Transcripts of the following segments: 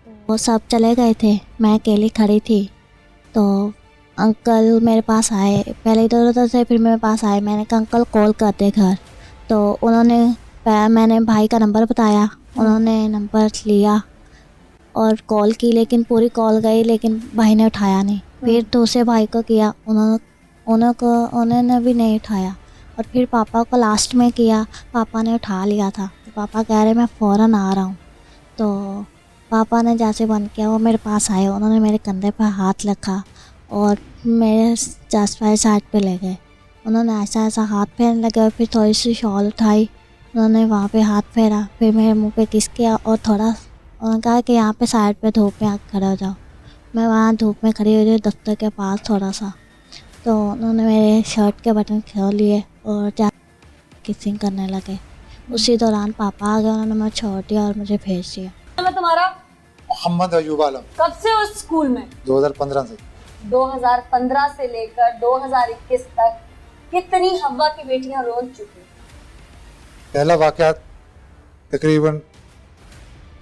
वो सब चले गए थे, मैं अकेली खड़ी थी। तो अंकल मेरे पास आए, पहले इधर उधर से, फिर मेरे पास आए। मैंने कहा अंकल कॉल कर दे घर। तो उन्होंने, मैंने भाई का नंबर बताया, उन्होंने नंबर लिया और कॉल की, लेकिन पूरी कॉल गई, लेकिन भाई ने उठाया नहीं। फिर दूसरे भाई को किया, उन्होंने भी नहीं उठाया। और फिर पापा को लास्ट में किया, पापा ने उठा लिया था। तो पापा कह रहे मैं फ़ौरन आ रहा हूँ। तो पापा ने जैसे बंद किया, वो मेरे पास आए, उन्होंने मेरे कंधे पर हाथ रखा और मेरे जस्ट बाई साइड पे ले गए। उन्होंने ऐसा ऐसा हाथ फेरने लगे और फिर थोड़ी सी शॉल उठाई, उन्होंने वहाँ पे हाथ फेरा, फिर मेरे मुंह पे किस किया और थोड़ा उन्होंने कहा कि यहाँ पे साइड पे धूप में आके खड़े हो जाओ। मैं वहाँ धूप में खड़ी हुई दफ्तर के पास थोड़ा सा। तो उन्होंने मेरे शर्ट के बटन खोल लिए और किसिंग करने लगे। उसी दौरान पापा आ गए, उन्होंने मुझे छोड़ दिया और मुझे भेज दिया। मैं तुम्हारा मोहम्मद अयूब आलम। कब से उस स्कूल में? 2015 से। 2015 से लेकर 2021 तक कितनी हवा की बेटियां रो चुकी? पहला वाकया तकरीबन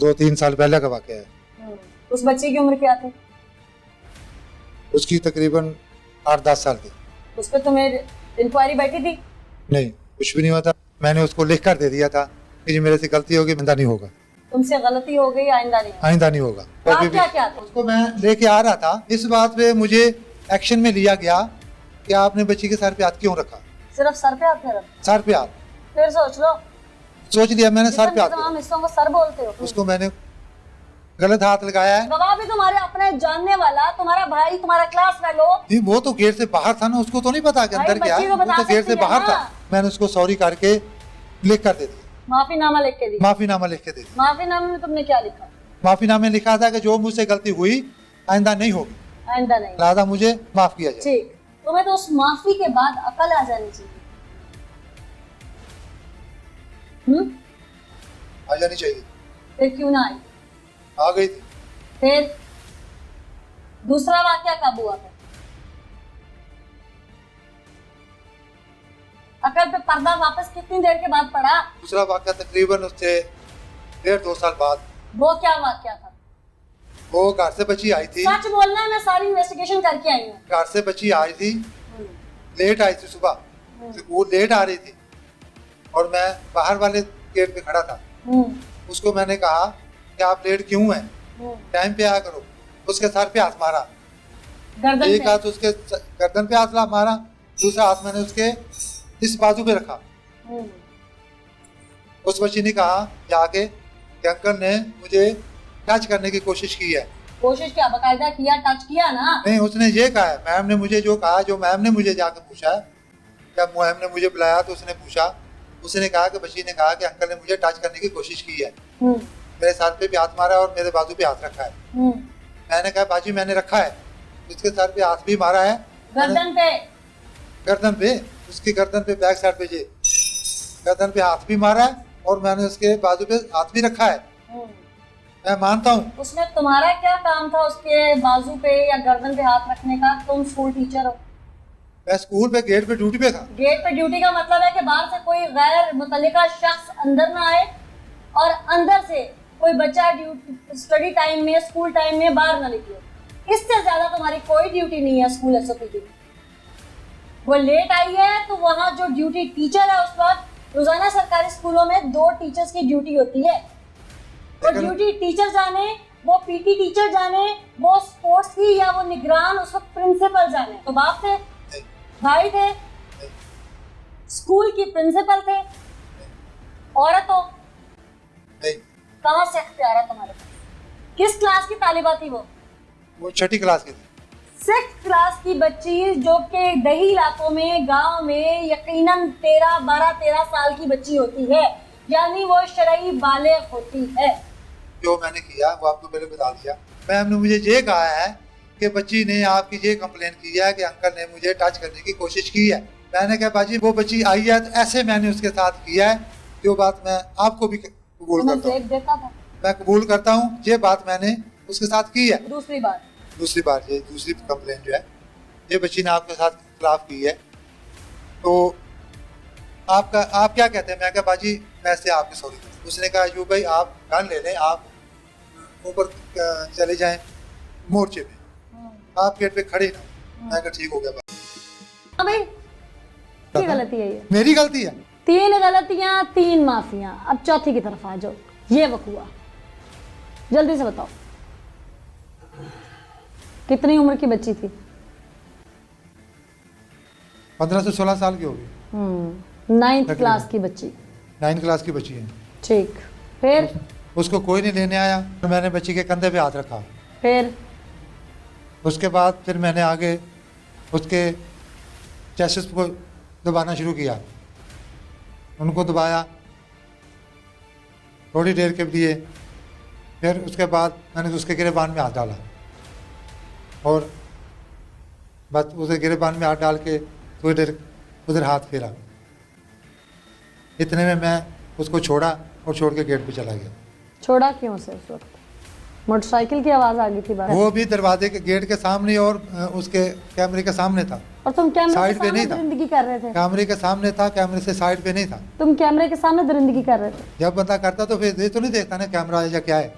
2-3 साल पहले का वाकया है। उस बच्चे की उम्र क्या थी? उसकी तकरीबन 8-10 साल थी। उस पर तुम्हें इंक्वायरी बैठी थी? नहीं, कुछ भी नहीं हुआ था। मैंने उसको लिख कर दे दिया था कि जी मेरे से गलती होगी, आइंदा नहीं होगा। तुमसे गलती हो गई, आइंदा नहीं होगा। आइंदा नहीं होगा। बात क्या क्या था? उसको मैं लेके आ रहा था, इस बात पे मुझे एक्शन में लिया गया कि आपने बच्ची के सर पे हाथ क्यों रखा। सिर्फ सर पे हाथ रखा? सर पे हाथ। फिर सोच लो। सोच लिया मैंने, सर पे हाथ। तमाम हिस्सों को सर बोलते हो? उसको मैंने गलत हाथ लगाया है। गवाह भी तुम्हारे अपने जानने वाला, तुम्हारा भाई, तुम्हारा क्लास फेलो। वो तो गेट से बाहर था ना, उसको तो नहीं पता कि अंदर क्या है। वो तो गेट से बाहर था। मैंने उसको सॉरी करके लिख कर दे दिया, माफीनामा लिख के दिया। माफीनामा लिख के दे दिया। माफीनामे में तुमने क्या लिखा? माफीनामे में लिखा था कि जो मुझसे गलती हुई आइंदा नहीं होगी, आइंदा नहीं, लिहाजा मुझे माफ किया जाए। ठीक। तुम्हें तो उस माफी के बाद अकल आ जानी चाहिए। आ जानी चाहिए। फिर क्यों ना आई? आ गई थी। फिर दूसरा वाक्या कब हुआ? फिर अकल पे पर्दा वापस कितनी देर के बाद पड़ा? दूसरा वाकया तकरीबन उससे 1.5-2 साल बाद। वो क्या वाक्या था? वो घर से बच्ची आई थी। सच बोलना, मैं सारी इन्वेस्टिगेशन करके आई हूँ। घर से बच्ची आई थी, लेट आई थी सुबह, वो लेट आ रही थी और मैं बाहर वाले गेट पे खड़ा था। उसको मैंने कहा कि आप लेट क्यों हैं, टाइम पे आया करो। उसके सर पे हाथ मारा, एक हाथ उसके गर्दन पे हाथ मारा, दूसरा हाथ मैंने उसके इस बाजू पे रखा। उस बच्ची ने कहा जाके कि अंकल ने मुझे टच करने की कोशिश की है। कोशिश क्या? बकायदा किया, टच किया ना? नहीं, उसने ये कहा है, मैम ने मुझे जो कहा, जो मैम ने मुझे जाके पूछा, जब मैम ने मुझे बुलाया तो उसने पूछा, उसने कहा कि बच्ची ने कहा कि अंकल ने मुझे टच करने की कोशिश की है, मेरे सर पे भी हाथ मारा और मेरे बाजू पे हाथ रखा है। मैंने कहा बाजी मैंने रखा है, उसके सर पे हाथ भी मारा है, गर्दन पे, गर्दन पे, उसकी गर्दन पे, बैक साइड पे, ये गर्दन पे हाथ भी मारा है और मैंने उसके बाजू पे हाथ भी रखा है। मैं मानता हूँ। उसमें तुम्हारा क्या काम था उसके बाजू पे या गर्दन पे हाथ रखने का? तुम स्कूल टीचर हो। मैं स्कूल पे गेट पे ड्यूटी पे था। गेट पे ड्यूटी का मतलब है कि बाहर से कोई गैर मुतल्लिका शख्स अंदर ना आए और अंदर से कोई बच्चा स्टडी टाइम में, स्कूल टाइम में बाहर ना निकले। इससे ज्यादा तुम्हारी कोई ड्यूटी नहीं है स्कूल एसओपी की। वो लेट आई है तो वहाँ जो ड्यूटी टीचर है, उस वक्त रोजाना सरकारी स्कूलों में 2 टीचर्स की ड्यूटी होती है। वो ड्यूटी टीचर जाने, वो पीटी टीचर जाने, वो स्पोर्ट्स की या वो निगरान उस वक्त प्रिंसिपल जाने। तो बाप थे, भाई थे, स्कूल की प्रिंसिपल थे, औरत हो, कहाँ से इख्तियार है तुम्हारे पास? किस क्लास की तालिबा थी वो 6ठी क्लास की थी। 6th क्लास की बच्ची जो कि दही इलाकों में, गांव में यकीनन 12-13 साल की बच्ची होती है, यानी वो शरई बालिग होती है। जो मैंने किया वो आपको पहले बता दिया। मैम ने मुझे ये कहा है कि बच्ची ने आपकी ये कंप्लेन की है कि अंकल ने मुझे टच करने की कोशिश की है। मैंने कहा बाजी वो बच्ची आई है तो ऐसे मैंने उसके साथ किया है, जो बात मैं आपको भी कबूल करता हूँ। मैं कबूल करता हूँ, ये बात मैंने उसके साथ की है। दूसरी बात ये दूसरी कंप्लेन जो है, ये बच्ची ने आपके साथ खिलाफ की है, तो आप क्या कहते हैं? मैं कहा बाजी मैं से आपकी सॉरी। उसने कहा अयूब भाई आप गन ले लें, आप ऊपर चले जाएं मोर्चे पे, आप गेट पे खड़े ना। मैं कहा ठीक हो गया बात। हाँ भाई, की गलती है ये? मेरी गलती है। 3 गलतियां 3 माफियां, अब चौथी की तरफ आ जाओ। ये वकुआ जल्दी से बताओ, कितनी उम्र की बच्ची थी? 15 से 16 साल की होगी। 9th क्लास की बच्ची। 9 क्लास की बच्ची है। ठीक, फिर? उसको कोई नहीं लेने आया, तो मैंने बच्ची के कंधे पे हाथ रखा। फिर उसके बाद फिर मैंने आगे उसके चेस्ट को दबाना शुरू किया, उनको दबाया थोड़ी देर के लिए। फिर उसके बाद मैंने उसके गिरेबान में हाथ डाला और बस उसे गिरेबान में हाथ डाल के थोड़ी देर उधर हाथ फेरा। इतने में मैं उसको छोड़ा और छोड़ के गेट पे चला गया। छोड़ा क्यों से उस वक्त? मोटरसाइकिल की आवाज आ गई थी बाहर? वो भी दरवाजे के गेट के सामने और उसके कैमरे के सामने था। और तुम कैमरे साइड के पे सामने नहीं था। दरिंदगी कर रहे थे? कैमरे के सामने था, कैमरे से साइड पे नहीं था। तुम कैमरे के सामने दरिंदगी कर रहे थे? जब बंदा करता तो फिर ये तो नहीं देखता ना कैमरा है या क्या है,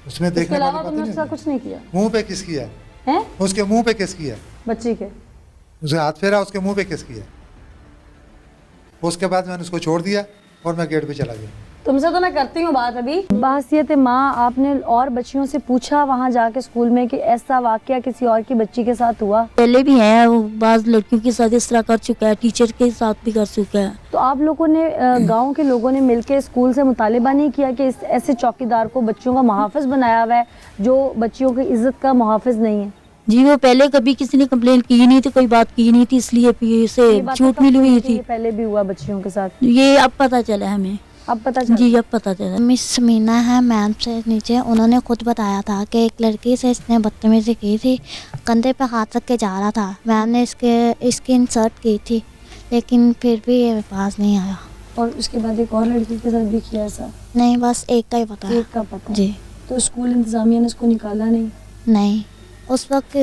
उसमें इसके देखने अलावा वाली तुमने बात उसका नहीं। कुछ नहीं किया? मुंह पे किस किया है? हैं? उसके मुंह पे किस किया है? बच्ची के? उसे हाथ फेरा, उसके मुंह पे किस किया है। उसके बाद मैंने उसको छोड़ दिया और मैं गेट पे चला गया। तुमसे तो मैं करती हूँ बात अभी। बहसियत माँ, आपने और बच्चियों से पूछा वहाँ जाके स्कूल में कि ऐसा वाकया किसी और की बच्ची के साथ हुआ? पहले भी है, वो बाज़ लड़कियों के साथ इस तरह कर चुका है, टीचर के साथ भी कर चुका है। तो आप लोगों ने गांव के लोगों ने मिलकर स्कूल से मुतालिबा नहीं किया कि इस ऐसे चौकीदार को बच्चियों का मुहाफिज बनाया हुआ है जो बच्चियों की इज्जत का मुहाफिज नहीं है? जी, वो पहले कभी किसी ने कंप्लेन की नहीं थी, कोई बात की नहीं थी, इसलिए से ये बात छूट कब मिली हुई हुई कि थी। ये पहले भी हुआ बच्चियों के साथ? ये अब पता चला हमें। अब पता चला? जी, अब पता चला। मिस समीना है मैम से नीचे, उन्होंने खुद बताया था कि एक लड़की से इसने बदतमीजी की थी, कंधे पे हाथ रख के जा रहा था। मैम ने इसकी इंसर्ट की थी, लेकिन फिर भी ये पास नहीं आया। और उसके बाद एक और लड़की के साथ भी किया ऐसा? नहीं, बस एक का ही पता है। एक का पता? जी तो स्कूल इंतजामिया ने उसको निकाला नहीं? नहीं, उस वक्त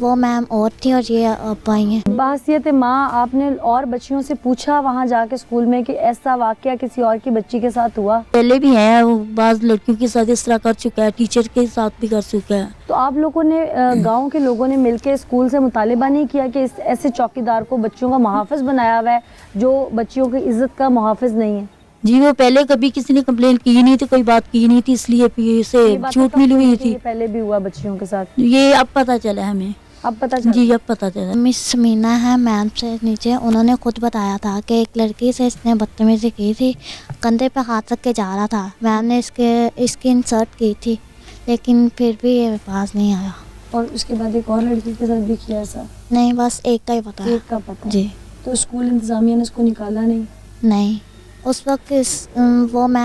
वो मैम और थी और ये अब आई हैं। बहसियत माँ, आपने और बच्चियों से पूछा वहाँ जाके स्कूल में कि ऐसा वाकया किसी और की बच्ची के साथ हुआ? पहले भी है, वो बाज़ लड़कियों के साथ इस तरह कर चुका है, टीचर के साथ भी कर चुका है। तो आप लोगों ने गांव के लोगों ने मिलकर स्कूल से मुतालिबा नहीं किया कि इस ऐसे चौकीदार को बच्चियों का मुहाफिज बनाया हुआ है जो बच्चियों की इज्जत का मुहाफिज नहीं है? जी, वो पहले कभी किसी ने कंप्लेन की नहीं थी, कोई बात की नहीं थी, इसलिए से ये बात छूट कब मिली हुई हुई कि थी। ये पहले भी हुआ बच्चियों के साथ? ये अब पता चला हमें। अब पता चला? जी, अब पता चला। मिस समीना है मैम से नीचे, उन्होंने खुद बताया था कि एक लड़की से इसने बदतमीजी की थी, कंधे पे हाथ रख के जा रहा था। मैम ने इसकी इंसर्ट की थी, लेकिन फिर भी ये पास नहीं आया। और उसके बाद एक और लड़की के साथ भी किया ऐसा? नहीं, बस एक का ही पता है। एक का पता? जी तो स्कूल इंतजामिया ने उसको निकाला नहीं? नहीं, उस वक्त वो मैम